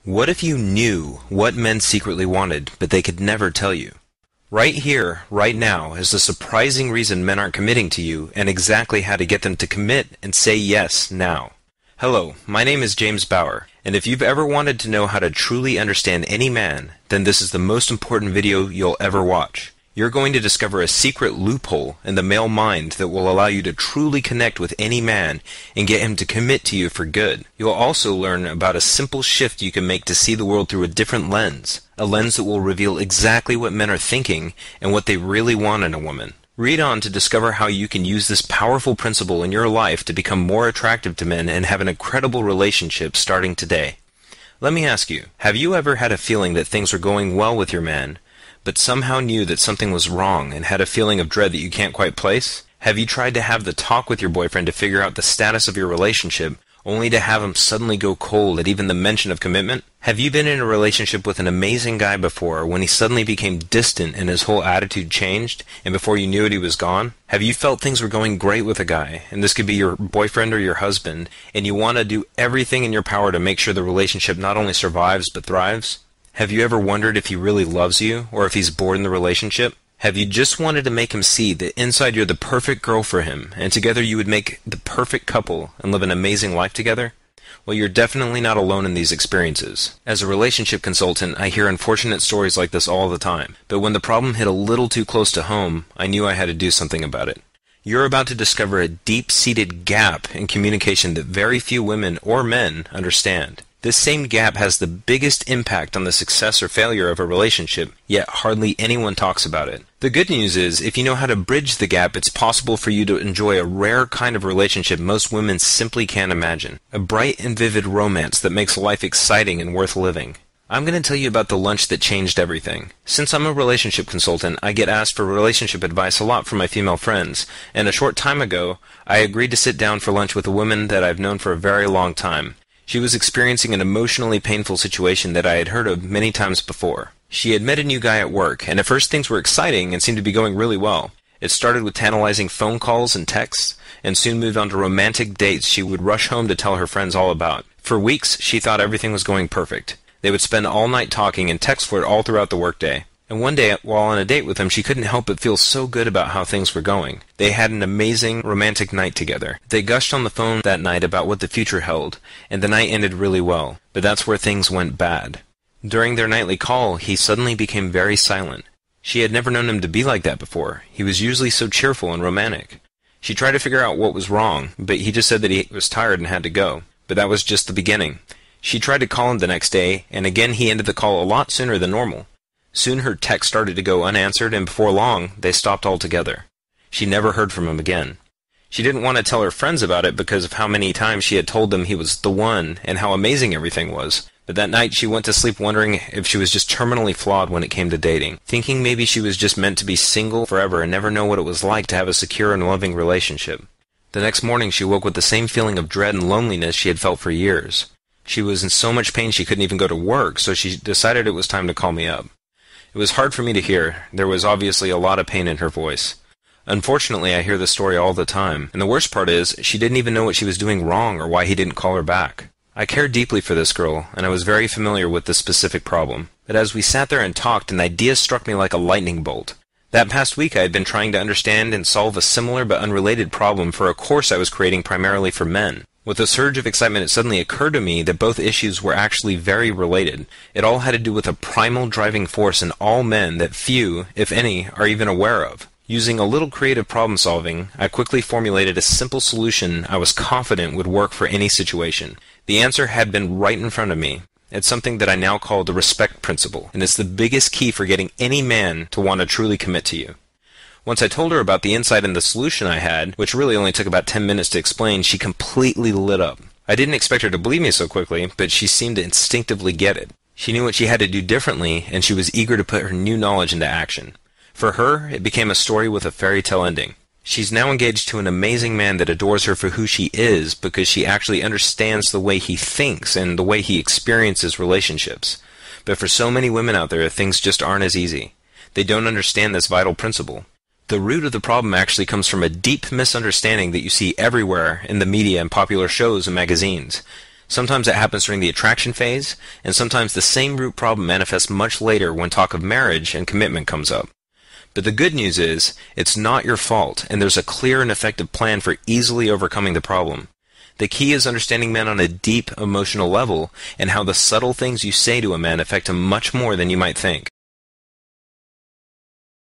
What if you knew what men secretly wanted, but they could never tell you? Right here, right now, is the surprising reason men aren't committing to you, and exactly how to get them to commit and say yes now. Hello, my name is James Bauer, and if you've ever wanted to know how to truly understand any man, then this is the most important video you'll ever watch. You're going to discover a secret loophole in the male mind that will allow you to truly connect with any man and get him to commit to you for good. You'll also learn about a simple shift you can make to see the world through a different lens, a lens that will reveal exactly what men are thinking and what they really want in a woman. Read on to discover how you can use this powerful principle in your life to become more attractive to men and have an incredible relationship starting today. Let me ask you, have you ever had a feeling that things were going well with your man, but somehow knew that something was wrong and had a feeling of dread that you can't quite place? Have you tried to have the talk with your boyfriend to figure out the status of your relationship, only to have him suddenly go cold at even the mention of commitment? Have you been in a relationship with an amazing guy before when he suddenly became distant and his whole attitude changed, and before you knew it he was gone? Have you felt things were going great with a guy, and this could be your boyfriend or your husband, and you want to do everything in your power to make sure the relationship not only survives but thrives? Have you ever wondered if he really loves you, or if he's bored in the relationship? Have you just wanted to make him see that inside you're the perfect girl for him, and together you would make the perfect couple and live an amazing life together? Well, you're definitely not alone in these experiences. As a relationship consultant, I hear unfortunate stories like this all the time, but when the problem hit a little too close to home, I knew I had to do something about it. You're about to discover a deep-seated gap in communication that very few women or men understand. This same gap has the biggest impact on the success or failure of a relationship, yet hardly anyone talks about it. The good news is, if you know how to bridge the gap, it's possible for you to enjoy a rare kind of relationship most women simply can't imagine. A bright and vivid romance that makes life exciting and worth living. I'm going to tell you about the lunch that changed everything. Since I'm a relationship consultant, I get asked for relationship advice a lot from my female friends, and a short time ago, I agreed to sit down for lunch with a woman that I've known for a very long time. She was experiencing an emotionally painful situation that I had heard of many times before. She had met a new guy at work, and at first things were exciting and seemed to be going really well. It started with tantalizing phone calls and texts, and soon moved on to romantic dates she would rush home to tell her friends all about. For weeks, she thought everything was going perfect. They would spend all night talking and text flirt all throughout the workday. And one day, while on a date with him, she couldn't help but feel so good about how things were going. They had an amazing romantic night together. They gushed on the phone that night about what the future held, and the night ended really well. But that's where things went bad. During their nightly call, he suddenly became very silent. She had never known him to be like that before. He was usually so cheerful and romantic. She tried to figure out what was wrong, but he just said that he was tired and had to go. But that was just the beginning. She tried to call him the next day, and again he ended the call a lot sooner than normal. Soon her text started to go unanswered, and before long, they stopped altogether. She never heard from him again. She didn't want to tell her friends about it because of how many times she had told them he was the one and how amazing everything was. But that night she went to sleep wondering if she was just terminally flawed when it came to dating, thinking maybe she was just meant to be single forever and never know what it was like to have a secure and loving relationship. The next morning she woke with the same feeling of dread and loneliness she had felt for years. She was in so much pain she couldn't even go to work, so she decided it was time to call me up. It was hard for me to hear. There was obviously a lot of pain in her voice. Unfortunately, I hear this story all the time, and the worst part is, she didn't even know what she was doing wrong or why he didn't call her back. I cared deeply for this girl, and I was very familiar with this specific problem. But as we sat there and talked, an idea struck me like a lightning bolt. That past week I had been trying to understand and solve a similar but unrelated problem for a course I was creating primarily for men. With a surge of excitement, it suddenly occurred to me that both issues were actually very related. It all had to do with a primal driving force in all men that few, if any, are even aware of. Using a little creative problem solving, I quickly formulated a simple solution I was confident would work for any situation. The answer had been right in front of me. It's something that I now call the respect principle, and it's the biggest key for getting any man to want to truly commit to you. Once I told her about the insight and the solution I had, which really only took about 10 minutes to explain, she completely lit up. I didn't expect her to believe me so quickly, but she seemed to instinctively get it. She knew what she had to do differently, and she was eager to put her new knowledge into action. For her, it became a story with a fairy tale ending. She's now engaged to an amazing man that adores her for who she is because she actually understands the way he thinks and the way he experiences relationships. But for so many women out there, things just aren't as easy. They don't understand this vital principle. The root of the problem actually comes from a deep misunderstanding that you see everywhere in the media and popular shows and magazines. Sometimes it happens during the attraction phase, and sometimes the same root problem manifests much later when talk of marriage and commitment comes up. But the good news is, it's not your fault, and there's a clear and effective plan for easily overcoming the problem. The key is understanding men on a deep emotional level, and how the subtle things you say to a man affect him much more than you might think.